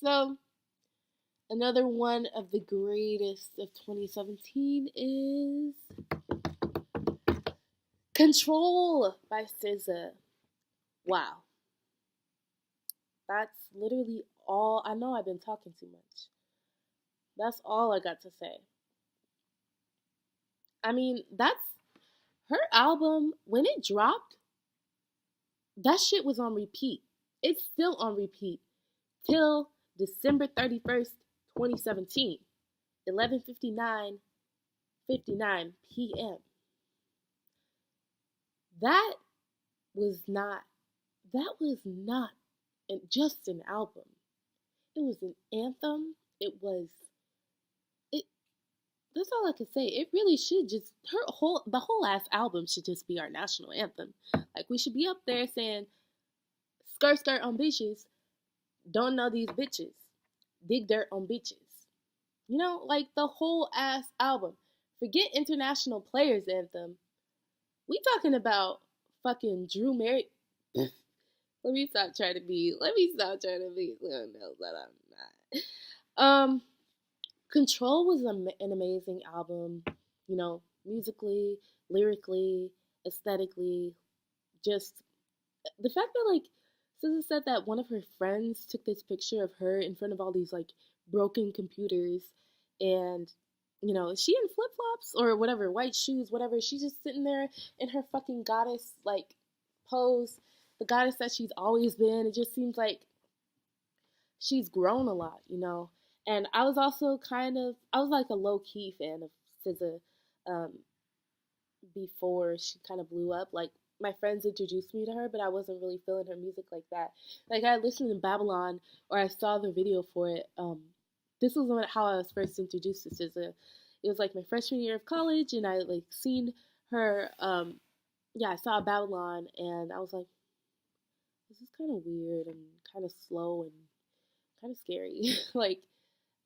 So, another one of the greatest of 2017 is Control by SZA. Wow. That's literally all. I know I've been talking too much. That's all I got to say. I mean, that's her album. When it dropped, that shit was on repeat. It's still on repeat till December 31st, 2017, 11:59 p.m. That was not just an album. It was an anthem. It That's all I can say. It really should just the whole ass album should just be our national anthem. Like we should be up there saying skirt skirt on bitches, don't know these bitches, dig dirt on bitches. You know, like the whole ass album. Forget International Players Anthem. We talking about fucking Drew Mary. Let me stop trying to be. Let me stop trying to be something else that I'm not. Control was an amazing album. You know, musically, lyrically, aesthetically, just the fact that like SZA said that one of her friends took this picture of her in front of all these like broken computers, and you know, is she in flip flops or whatever, white shoes, whatever. She's just sitting there in her fucking goddess like pose, the goddess that she's always been. It just seems like she's grown a lot, you know. And I was also I was like a low key fan of SZA um, before she kind of blew up. Like my friends introduced me to her, but I wasn't really feeling her music like that. Like I listened to Babylon or I saw the video for it. This was how I was first introduced to SZA. It was like my freshman year of college, and I like seen her. Yeah, I saw Babylon, and I was like, this is kind of weird and kind of slow and kind of scary. Like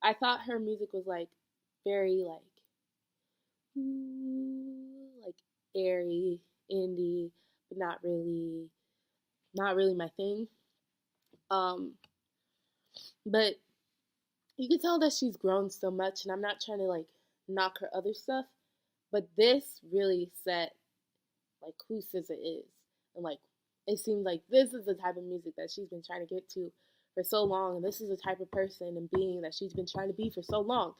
I thought her music was like very like like airy, indie, but not really my thing. Um, but you can tell that she's grown so much, and I'm not trying to like knock her other stuff, but this really set like who SZA is, and like it seems like this is the type of music that she's been trying to get to for so long, and this is the type of person and being that she's been trying to be for so long.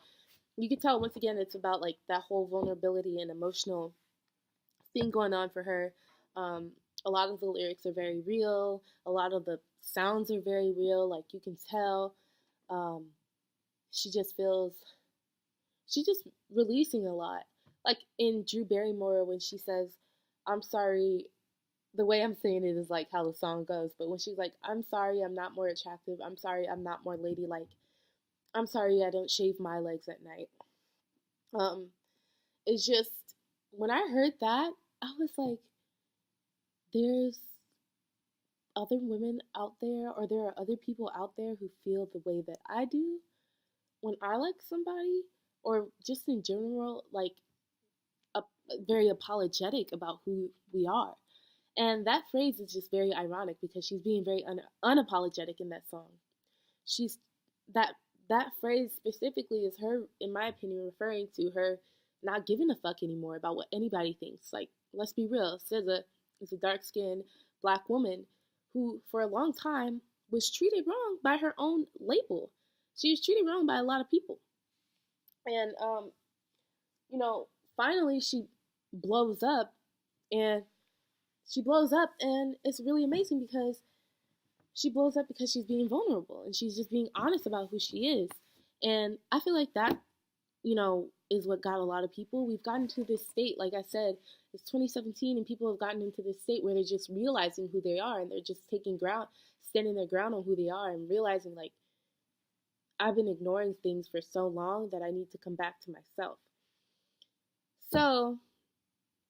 You can tell once again it's about like that whole vulnerability and emotional thing going on for her. Um, a lot of the lyrics are very real. A lot of the sounds are very real. Like you can tell, um, she just feels she's just releasing a lot. Like in Drew Barrymore when she says, "I'm sorry." The way I'm saying it is like how the song goes, but when she's like, "I'm sorry, I'm not more attractive. I'm sorry, I'm not more ladylike. I'm sorry, I don't shave my legs at night." Um, it's just when I heard that, I was like, there's other women out there, or there are other people out there who feel the way that I do when I like somebody, or just in general, like a, very apologetic about who we are. And that phrase is just very ironic because she's being very unapologetic in that song. She's that that phrase specifically is her, in my opinion, referring to her not giving a fuck anymore about what anybody thinks. Like, let's be real, SZA is a dark skinned black woman who for a long time was treated wrong by her own label. She was treated wrong by a lot of people. And you know, finally she blows up and she blows up and it's really amazing because she blows up because she's being vulnerable and she's just being honest about who she is. And I feel like that, is what got a lot of people. We've gotten to this state, like I said, it's 2017 and people have gotten into this state where they're just realizing who they are and they're just taking ground, standing their ground on who they are and realizing like I've been ignoring things for so long that I need to come back to myself. So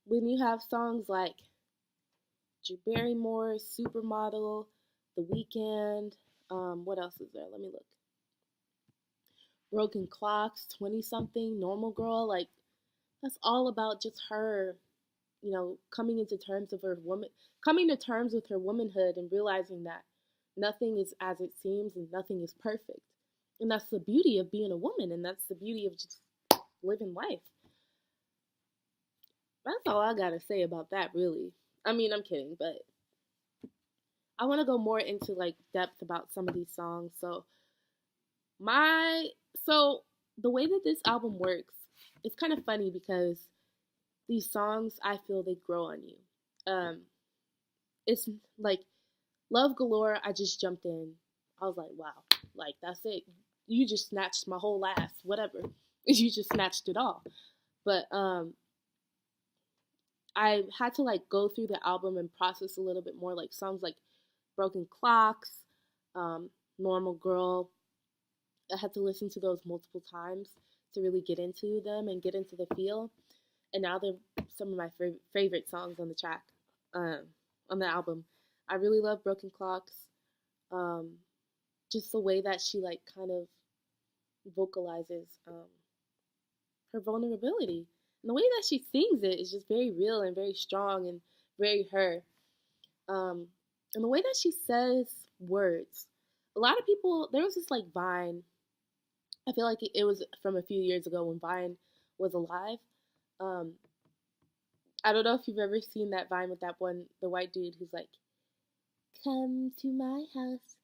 when you have songs like Drew Barrymore's Supermodel, The Weeknd, what else is there? Let me look. Broken Clocks, 20 something, Normal Girl, like that's all about just her, coming to terms with her womanhood and realizing that nothing is as it seems and nothing is perfect. And that's the beauty of being a woman and that's the beauty of just living life. That's all I gotta say about that, really. I mean, I'm kidding, but I want to go more into like depth about some of these songs. My so the way that this album works, it's kind of funny because these songs I feel they grow on you. It's like Love Galore. I just jumped in. I was like, wow, like that's it. You just snatched my whole ass. Whatever, you just snatched it all. But I had to like go through the album and process a little bit more. Like songs like Broken Clocks, Normal Girl. I had to listen to those multiple times to really get into them and get into the feel. And now they're some of my favorite songs on the track, on the album. I really love Broken Clocks. Um, just the way that she like kind of vocalizes her vulnerability. And the way that she sings it is just very real and very strong and very her. And the way that she says words. A lot of people, there was this like Vine. I feel like it was from a few years ago when Vine was alive. Um, I don't know if you've ever seen that Vine with that one, the white dude who's like, "Come to my house,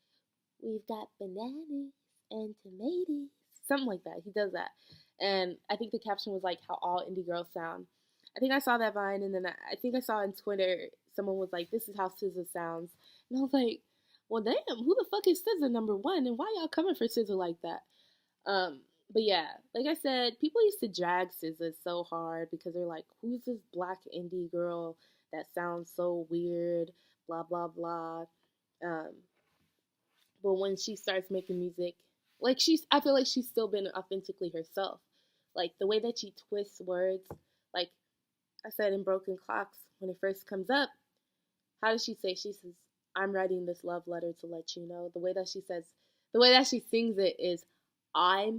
we've got bananas and tomatoes." Something like that. He does that. And I think the caption was like, how all indie girls sound. I think I saw that Vine, and then I think I saw on Twitter, someone was like, this is how SZA sounds. And I was like, well, damn, who the fuck is SZA, number one? And why y'all coming for SZA like that? But yeah, like I said, people used to drag SZA so hard because they're like, who's this black indie girl that sounds so weird, blah, blah, blah. Um, but when she starts making music, like I feel like she's still been authentically herself. Like the way that she twists words, like I said in Broken Clocks, when it first comes up, how does she say? She says, "I'm writing this love letter to let you know." The way that she sings it is,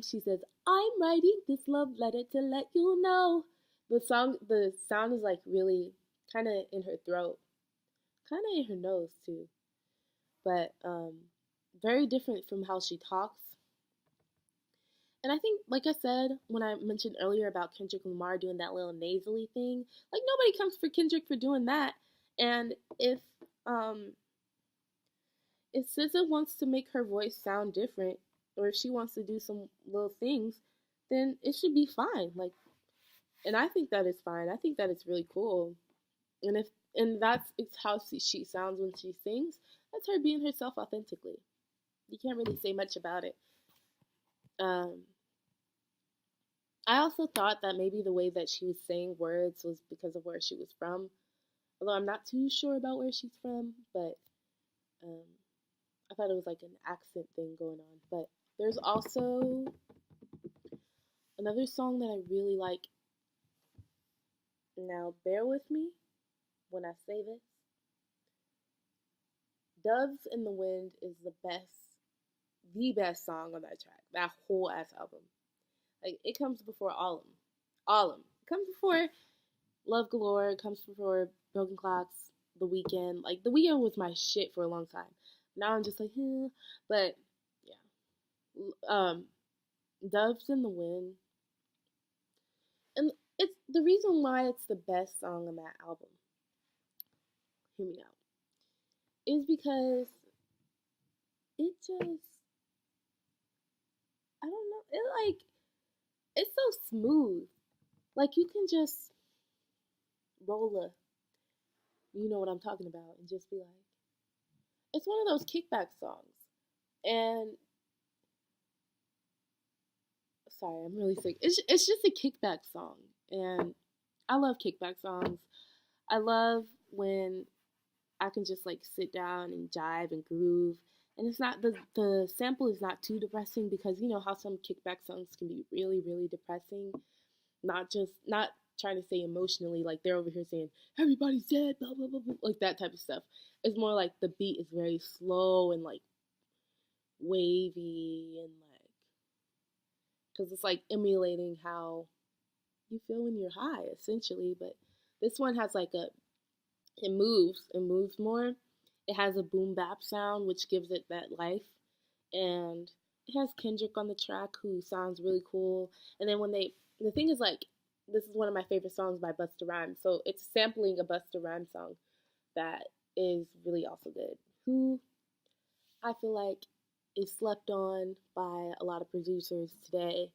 she says, "I'm writing this love letter to let you know." The sound is like really kind of in her throat, kind of in her nose too, but very different from how she talks. And I think, like I said, when I mentioned earlier about Kendrick Lamar doing that little nasally thing, like nobody comes for Kendrick for doing that. And um if SZA wants to make her voice sound different, or if she wants to do some little things, then it should be fine. Like, and I think that is fine. I think that it's really cool. And if and that's it's how she sounds when she sings. That's her being herself authentically. You can't really say much about it. Um, I also thought that maybe the way that she was saying words was because of where she was from. Although I'm not too sure about where she's from, but um, I thought it was like an accent thing going on. But there's also another song that I really like. Now, bear with me when I say this. Doves in the Wind is the best song on that track. That whole ass album. Like, it comes before all of them. All of them. It comes before Love Galore. It comes before Broken Clocks, The Weeknd. Like, The Weeknd was my shit for a long time. Now I'm just like, eh. But, yeah. Doves in the Wind. And it's the reason why it's the best song on that album. Hear me out. is because it just, I don't know, it's so smooth. Like you can just roll a, you know what I'm talking about, and just be like, it's one of those kickback songs. And sorry, I'm really sick. It's just a kickback song, and I love kickback songs. I love when I can just like sit down and jive and groove. And it's not the sample is not too depressing because you know how some kickback songs can be really really depressing. Not trying to say emotionally like they're over here saying everybody's dead blah blah blah, blah like that type of stuff. It's more like the beat is very slow and like wavy and like because it's like emulating how you feel when you're high essentially. But this one has like a it moves more. It has a boom bap sound, which gives it that life. And it has Kendrick on the track, who sounds really cool. And then the thing is like, this is one of my favorite songs by Busta Rhymes. So it's sampling a Busta Rhymes song that is really also good. Who I feel like is slept on by a lot of producers today,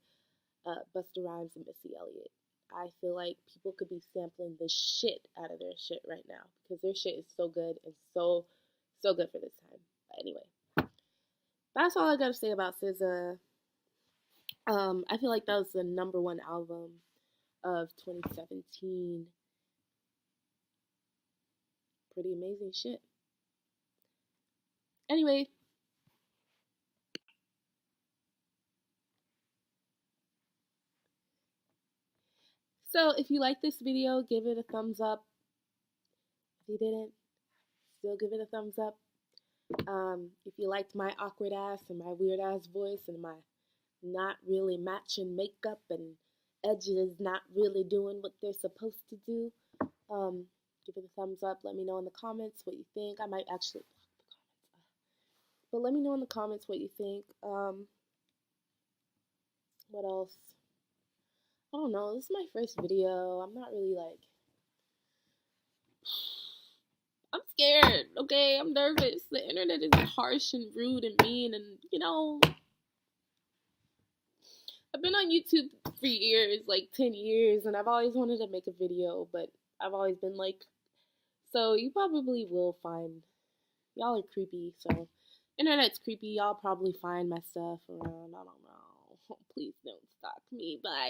Busta Rhymes and Missy Elliott. I feel like people could be sampling the shit out of their shit right now because their shit is so good and so good for this time. But anyway, that's all I gotta say about SZA. I feel like that was the number one album of 2017. Pretty amazing shit. Anyway, so if you like this video, give it a thumbs up. If you didn't, still give it a thumbs up. If you liked my awkward ass and my weird ass voice and my not really matching makeup and edges not really doing what they're supposed to do, give it a thumbs up. Let me know in the comments what you think. I might actually block the comments. But let me know in the comments what you think. What else? I don't know. This is my first video. I'm not really like... I'm scared, okay? I'm nervous. The internet is harsh and rude and mean and, you know... I've been on YouTube for years, like 10 years, and I've always wanted to make a video, but I've always been like... So you probably will find... Y'all are creepy, so... Internet's creepy. Y'all probably find my stuff around. I don't know. Please don't stalk me. Bye.